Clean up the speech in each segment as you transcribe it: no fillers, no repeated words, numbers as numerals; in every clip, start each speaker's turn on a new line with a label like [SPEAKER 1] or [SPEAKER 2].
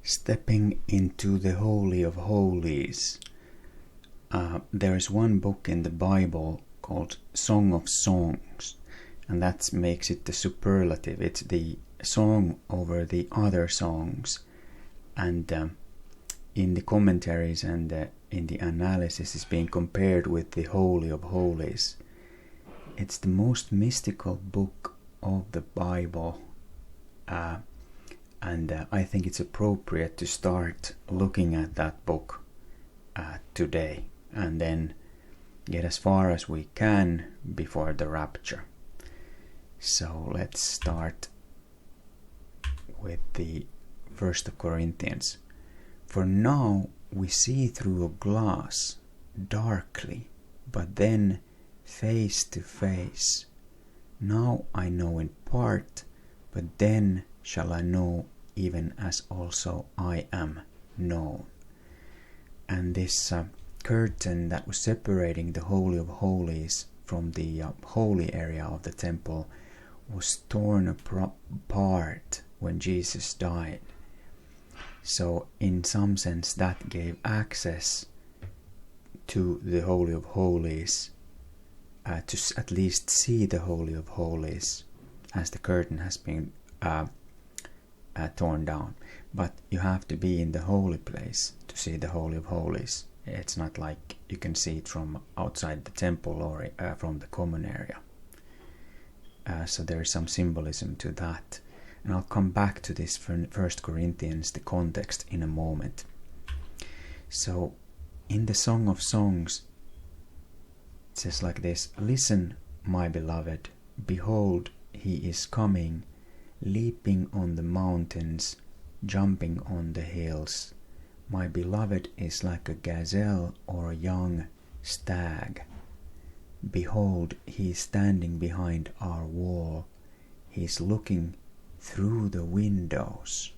[SPEAKER 1] Stepping into the Holy of Holies. There is one book in the Bible called Song of Songs, and that makes it the superlative. It's the song over the other songs, and in the commentaries and in the analysis is being compared with the Holy of Holies. It's the most mystical book of the Bible, and I think it's appropriate to start looking at that book today and then get as far as we can before the rapture. So let's start with the 1st of Corinthians. For now we see through a glass darkly, but then face to face. Now I know in part, but then shall I know even as also I am known. And this curtain that was separating the Holy of Holies from the holy area of the temple was torn apart when Jesus died. So in some sense that gave access to the Holy of Holies, to at least see the Holy of Holies, as the curtain has been torn down. But you have to be in the holy place to see the Holy of Holies. It's not like you can see it from outside the temple or from the common area. So there is some symbolism to that. And I'll come back to this from 1 Corinthians, the context, in a moment. So in the Song of Songs, it says like this: Listen, my beloved, behold, he is coming, leaping on the mountains, jumping on the hills. My beloved is like a gazelle or a young stag. Behold, he is standing behind our wall. He is looking through the windows.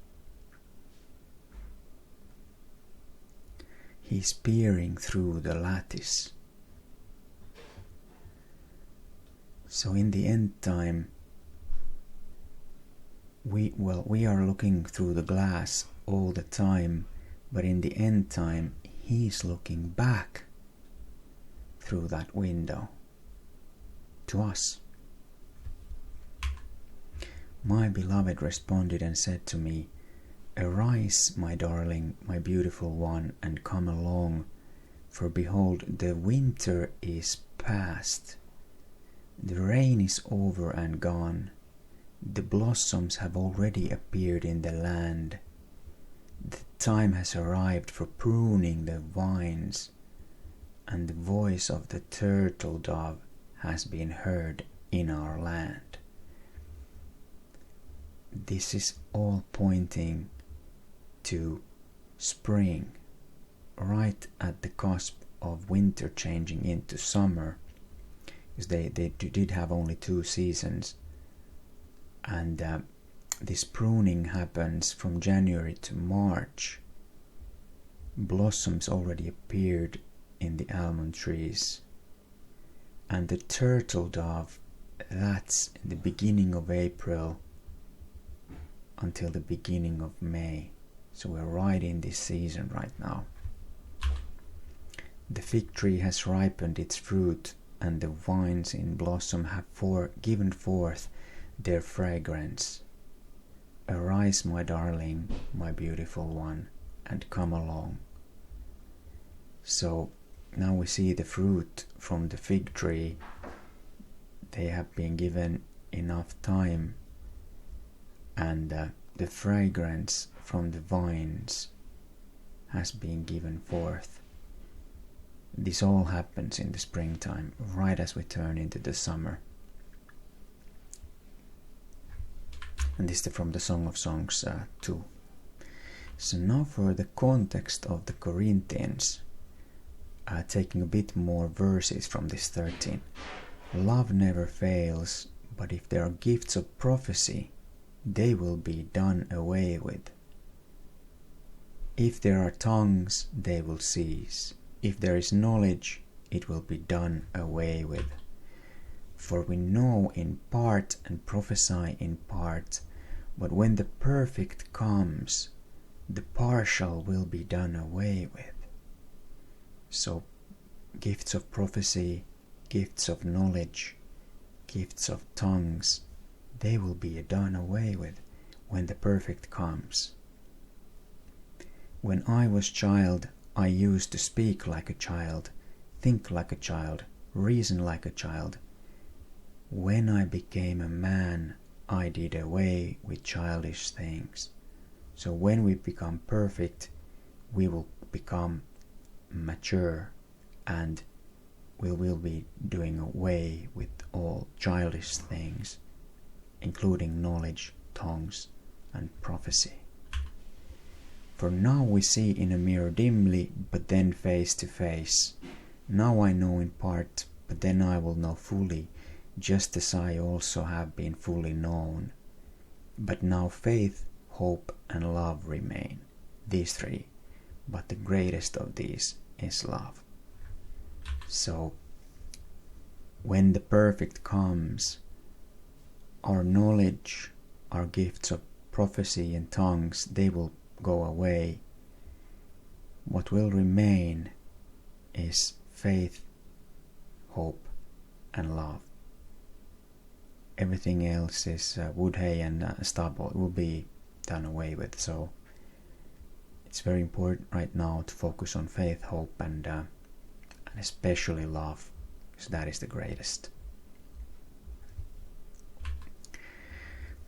[SPEAKER 1] He is peering through the lattice. So in the end time, we are looking through the glass all the time, but in the end time, he's looking back through that window to us. My beloved responded and said to me, Arise, my darling, my beautiful one, and come along, for behold, the winter is past. The rain is over and gone. The blossoms have already appeared in the land. The time has arrived for pruning the vines, and the voice of the turtle dove has been heard in our land. This is all pointing to spring, right at the cusp of winter changing into summer, because they did have only 2 seasons. And this pruning happens from January to March. Blossoms already appeared in the almond trees. And the turtle dove, that's in the beginning of April until the beginning of May. So we're right in this season right now. The fig tree has ripened its fruit, and the vines in blossom have given forth their fragrance. Arise, my darling, my beautiful one, and come along. So now we see the fruit from the fig tree. They have been given enough time, and the fragrance from the vines has been given forth. This all happens in the springtime, right as we turn into the summer. And this is from the Song of Songs 2. So now for the context of the Corinthians, taking a bit more verses from this 13. Love never fails, but if there are gifts of prophecy, they will be done away with. If there are tongues, they will cease. If there is knowledge, it will be done away with. For we know in part and prophesy in part, but when the perfect comes, the partial will be done away with. So gifts of prophecy, gifts of knowledge, gifts of tongues, they will be done away with when the perfect comes. When I was child, I used to speak like a child, think like a child, reason like a child. When I became a man, I did away with childish things. So when we become perfect, we will become mature, and we will be doing away with all childish things, including knowledge, tongues, and prophecy. For now we see in a mirror dimly, but then face to face. Now I know in part, but then I will know fully, just as I also have been fully known. But now faith, hope, and love remain, these three, but the greatest of these is love. So, when the perfect comes, our knowledge, our gifts of prophecy and tongues, they will go away. What will remain is faith, hope, and love. Everything else is wood, hay, and stubble. It will be done away with. So it's very important right now to focus on faith, hope, and especially love, because that is the greatest.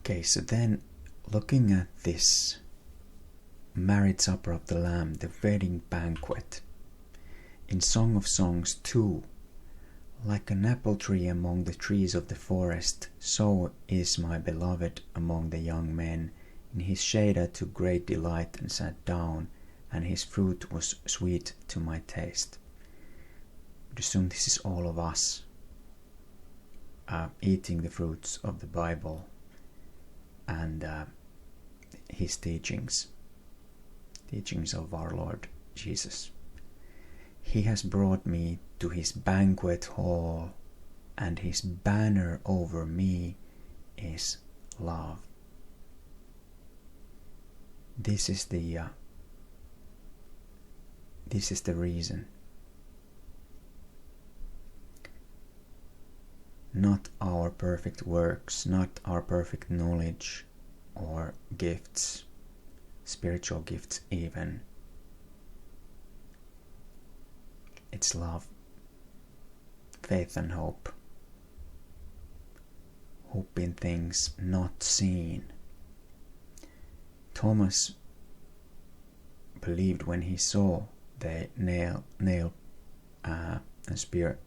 [SPEAKER 1] Okay, so then looking at this marriage supper of the Lamb, the wedding banquet, in Song of Songs 2, like an apple tree among the trees of the forest, so is my beloved among the young men. In his shade I took great delight and sat down, and his fruit was sweet to my taste. I assume this is all of us eating the fruits of the Bible and his teachings of our Lord Jesus. He has brought me to his banquet hall, and his banner over me is love. This is the reason. Not our perfect works, not our perfect knowledge or gifts, spiritual gifts even. It's love, faith, and hope. Hope in things not seen. Thomas believed when he saw the nail and spear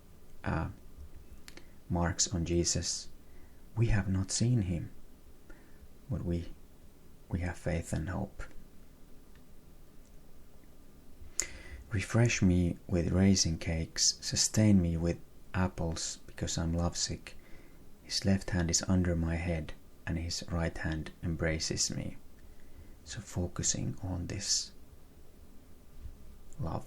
[SPEAKER 1] marks on Jesus. We have not seen him, but we have faith and hope. Refresh me with raisin cakes, sustain me with apples, because I'm lovesick. His left hand is under my head, and his right hand embraces me. So focusing on this love.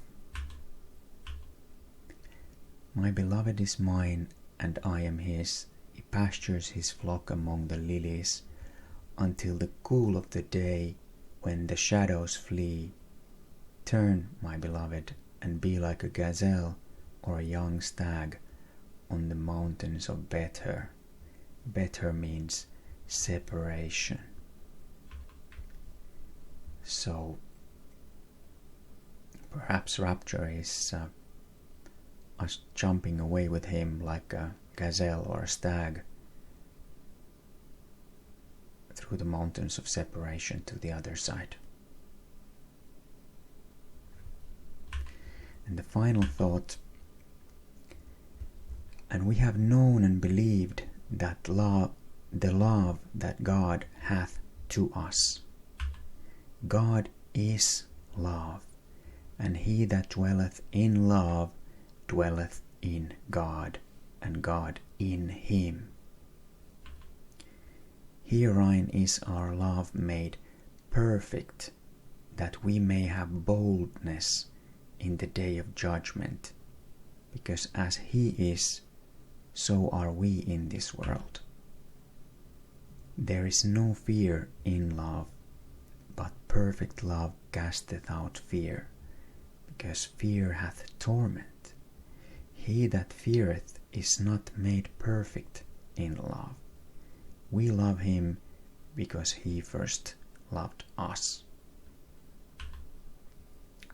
[SPEAKER 1] My beloved is mine, and I am his. He pastures his flock among the lilies, until the cool of the day, when the shadows flee. Turn, my beloved, and be like a gazelle or a young stag on the mountains of Bether. Bether means separation. So perhaps rapture is us jumping away with him like a gazelle or a stag through the mountains of separation to the other side. And the final thought, and we have known and believed that the love that God hath to us. God is love, and he that dwelleth in love dwelleth in God, and God in him. Herein is our love made perfect, that we may have boldness in the day of judgment, because as he is, so are we in this world. There is no fear in love, but perfect perfect love casteth out fear, because fear hath torment. He that feareth is not made perfect in love. We love him because he first loved us.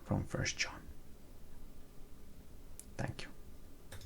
[SPEAKER 1] From 1 John. Thank you.